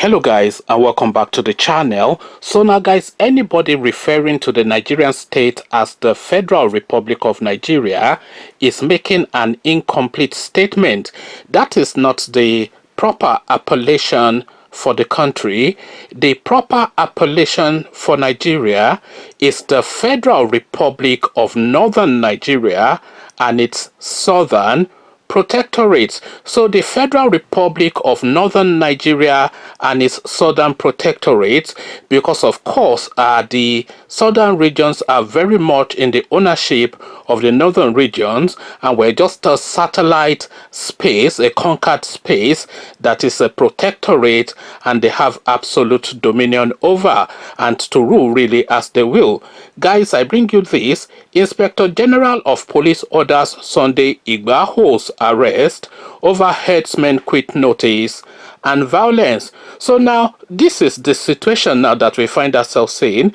Hello guys, and welcome back to the channel. So now guys, anybody referring to the Nigerian state as the Federal Republic of Nigeria is making an incomplete statement. That is not the proper appellation for the country. The proper appellation for Nigeria is the Federal Republic of Northern Nigeria and its southern protectorates. So the Federal Republic of Northern Nigeria and its southern protectorates, because of course the southern regions are very much in the ownership of the northern regions, and we're just a satellite space, a conquered space that is a protectorate, and they have absolute dominion over and to rule really as they will. Guys, I bring you this. Inspector General of Police orders Sunday Igboho's arrest over herdsmen quit notice and violence. So now this is the situation now that we find ourselves in.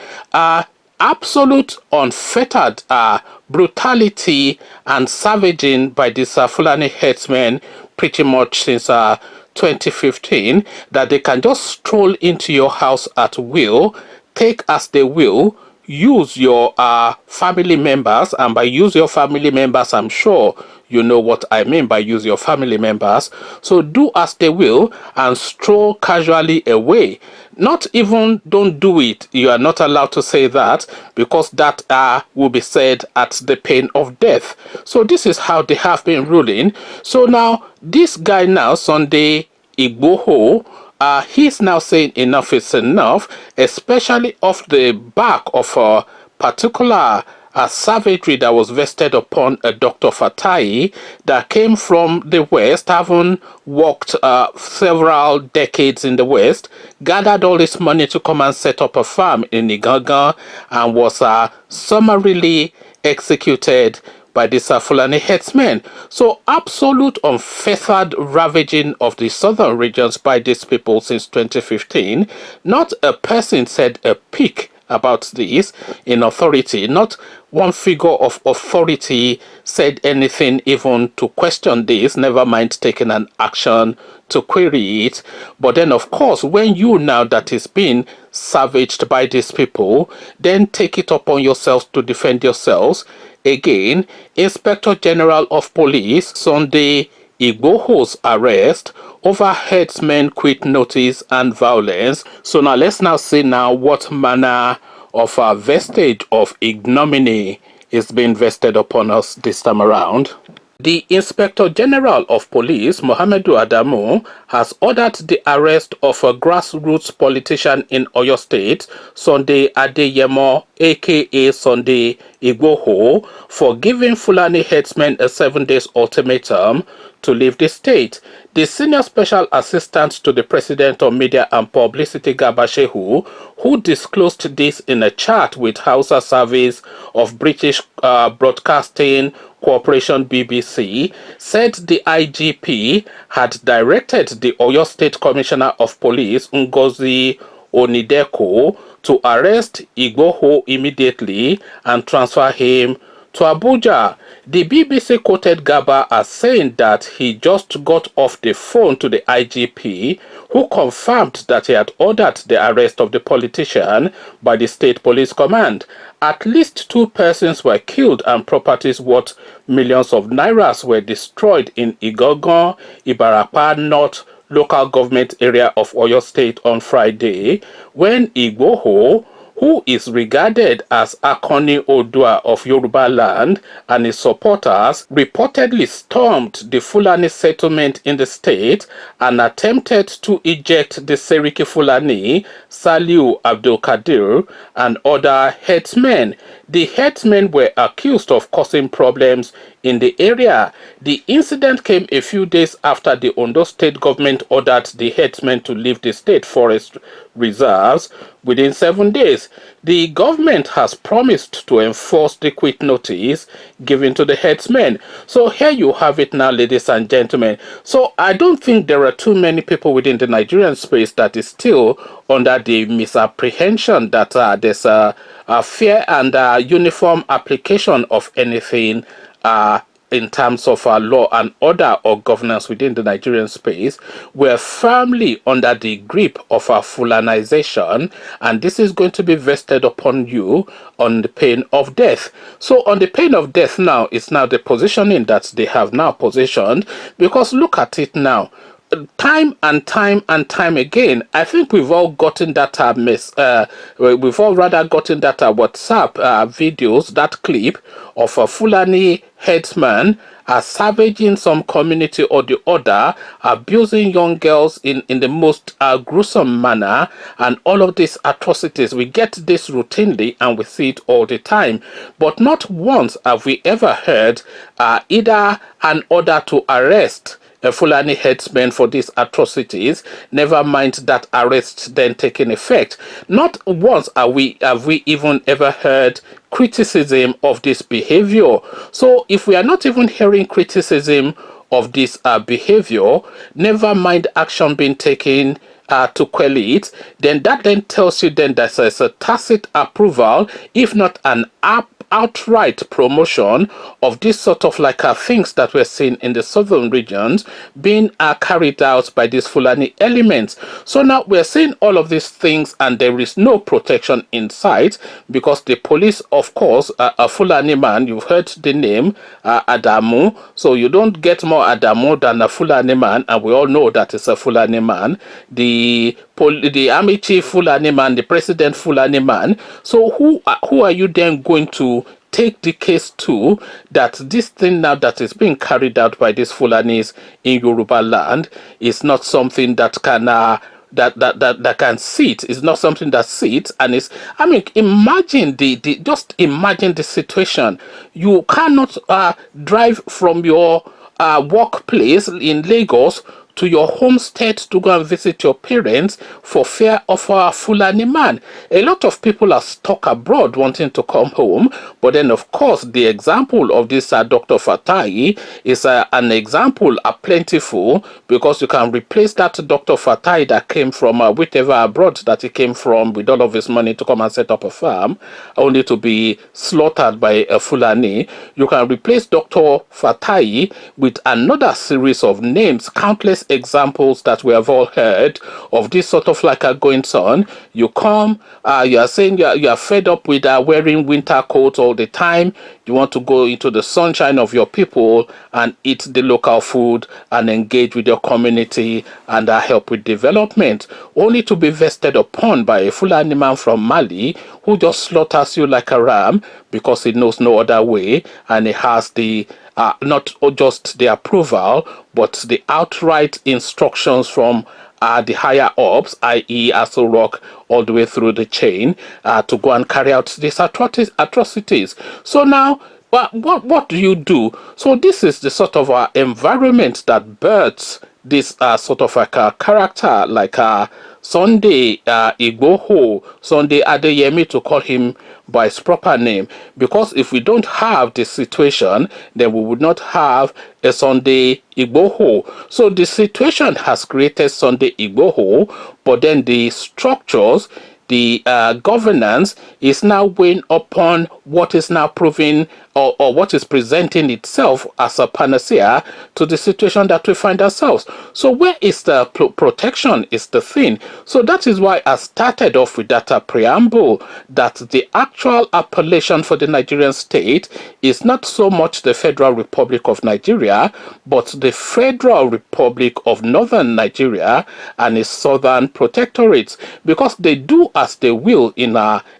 Absolute unfettered brutality and savaging by these Fulani herdsmen pretty much since 2015, that they can just stroll into your house at will, take as they will, use your family members, and by use your family members, I'm sure you know what I mean by use your family members. So do as they will and stroll casually away. Not even don't do it. You are not allowed to say that, because that will be said at the pain of death. So this is how they have been ruling. So now this guy now, Sunday Igboho, he's now saying enough is enough, especially off the back of a particular savagery that was vested upon Dr. Fatai that came from the West, having worked several decades in the West, gathered all this money to come and set up a farm in Igboho, and was summarily executed by these Fulani headsmen. So absolute unfettered ravaging of the southern regions by these people since 2015. Not a person said a peep about this in authority. Not one figure of authority said anything even to question this, never mind taking an action to query it. But then of course, when you now that is being savaged by these people, then take it upon yourselves to defend yourselves. Again, Inspector General of Police Sunday Igboho's arrest over herdsmen quit notice and violence. So now let's now see now what manner of a vestige of ignominy is being vested upon us this time around. The Inspector General of Police, Muhammadu Adamu, has ordered the arrest of a grassroots politician in Oyo State, Sunday Adeyemo, aka Sunday Igboho, for giving Fulani headsmen a 7-day ultimatum to leave the state. The Senior Special Assistant to the President on Media and Publicity, Garba Shehu, who disclosed this in a chat with Hausa Service of British Broadcasting Corporation BBC, said the IGP had directed the Oyo State Commissioner of Police, Ngozi Onideko, to arrest Igboho immediately and transfer him to Abuja. The BBC quoted Garba as saying that he just got off the phone to the IGP, who confirmed that he had ordered the arrest of the politician by the State Police Command. At least 2 persons were killed and properties worth millions of nairas were destroyed in Igboho, Ibarapa North local government area of Oyo State on Friday, when Igboho, who is regarded as Akoni Odua of Yoruba land, and his supporters reportedly stormed the Fulani settlement in the state and attempted to eject the Seriki Fulani, Saliu Abdul Kadir, and other headsmen. The headsmen were accused of causing problems in the area. The incident came a few days after the Ondo state government ordered the headsmen to leave the state forest reserves within 7 days. The government has promised to enforce the quit notice given to the headsmen. So here you have it now, ladies and gentlemen. So I don't think there are too many people within the Nigerian space that is still under the misapprehension that there's a fair and uniform application of anything in terms of law and order or governance within the Nigerian space, we're firmly under the grip of our Fulanization, and this is going to be vested upon you on the pain of death. So on the pain of death now, it's now the positioning that they have now positioned, because look at it now. Time and time again, I think we've all gotten that we've all rather gotten that WhatsApp videos, that clip of a Fulani headsman savaging some community or the other, abusing young girls in the most gruesome manner, and all of these atrocities. We get this routinely and we see it all the time, but not once have we ever heard either an order to arrest a Fulani headsman for these atrocities, never mind that arrest then taking effect. Not once have we even ever heard criticism of this behavior. So if we are not even hearing criticism of this behavior, never mind action being taken to quell it, then that then tells you then that there's a tacit approval, if not an outright promotion of this sort of like things that we're seeing in the southern regions being carried out by these Fulani elements. So now we're seeing all of these things and there is no protection in sight, because the police, of course, a Fulani man, you've heard the name Adamu, so you don't get more Adamu than a Fulani man, and we all know that it's a Fulani man. The army chief Fulani man, the president Fulani man. So who are you then going to take the case to, that this thing now that is being carried out by these Fulanis in Yoruba land is not something that can that can sit, is not something that sits, and is, I mean, imagine just imagine the situation. You cannot drive from your workplace in Lagos to your homestead to go and visit your parents for fear of a Fulani man. A lot of people are stuck abroad wanting to come home, but then of course the example of this Dr. Fatai is an example plentiful, because you can replace that Dr. Fatai that came from whichever abroad that he came from with all of his money to come and set up a farm, only to be slaughtered by a Fulani. You can replace Dr. Fatai with another series of names, countless examples that we have all heard of this sort of like goings on. You come, you are saying you are fed up with wearing winter coats all the time. You want to go into the sunshine of your people and eat the local food and engage with your community and help with development, only to be vested upon by a Fulani man from Mali who just slaughters you like a ram because he knows no other way, and he has the not just the approval, but the outright instructions from the higher ups, i.e. Aso Rock, all the way through the chain, to go and carry out these atrocities. So now, what do you do? So this is the sort of environment that births this sort of like a character, like Sunday Igboho, Sunday Adeyemi, to call him by his proper name, because if we don't have this situation, then we would not have a Sunday Igboho. So the situation has created Sunday Igboho, but then the structures, the governance is now weighing upon what is now proving or what is presenting itself as a panacea to the situation that we find ourselves. So where is the protection is the thing. So that is why I started off with that preamble, that the actual appellation for the Nigerian state is not so much the Federal Republic of Nigeria, but the Federal Republic of Northern Nigeria and its southern protectorates, because they do as they will in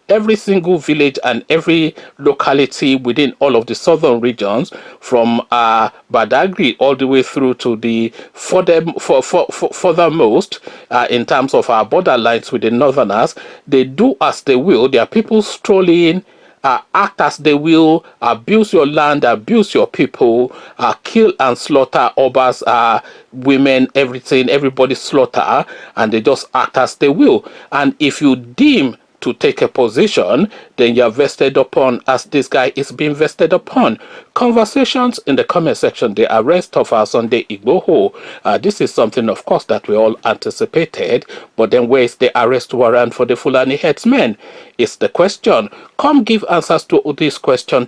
every single village and every locality within all of the southern regions, from Badagry all the way through to the furthermost in terms of our borderlines with the northerners. They do as they will. Their people stroll in, act as they will, abuse your land, abuse your people, kill and slaughter obas, women, everything, everybody slaughter, and they just act as they will. And if you deem to take a position, then you're vested upon as this guy is being vested upon. Conversations in the comment section, the arrest of our Sunday Igboho. This is something, of course, that we all anticipated, but then where is the arrest warrant for the Fulani headsmen? Is the question. Come give answers to this question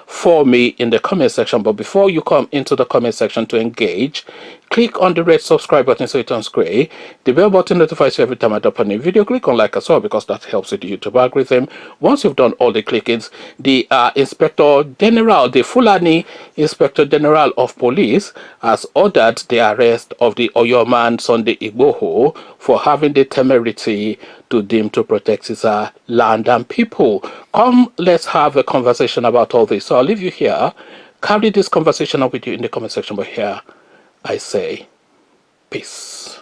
for me in the comment section. But before you come into the comment section to engage, click on the red subscribe button so it turns gray. The bell button notifies you every time I drop a new video. Click on like as well because that helps with the YouTube algorithm. Once you've done all the clickings, the Inspector General, the Fulani Inspector General of Police, has ordered the arrest of the Oyo man Sunday Igboho for having the temerity to deem to protect his land and people. Come, let's have a conversation about all this. So I'll leave you here. Carry this conversation up with you in the comment section, but here I say peace.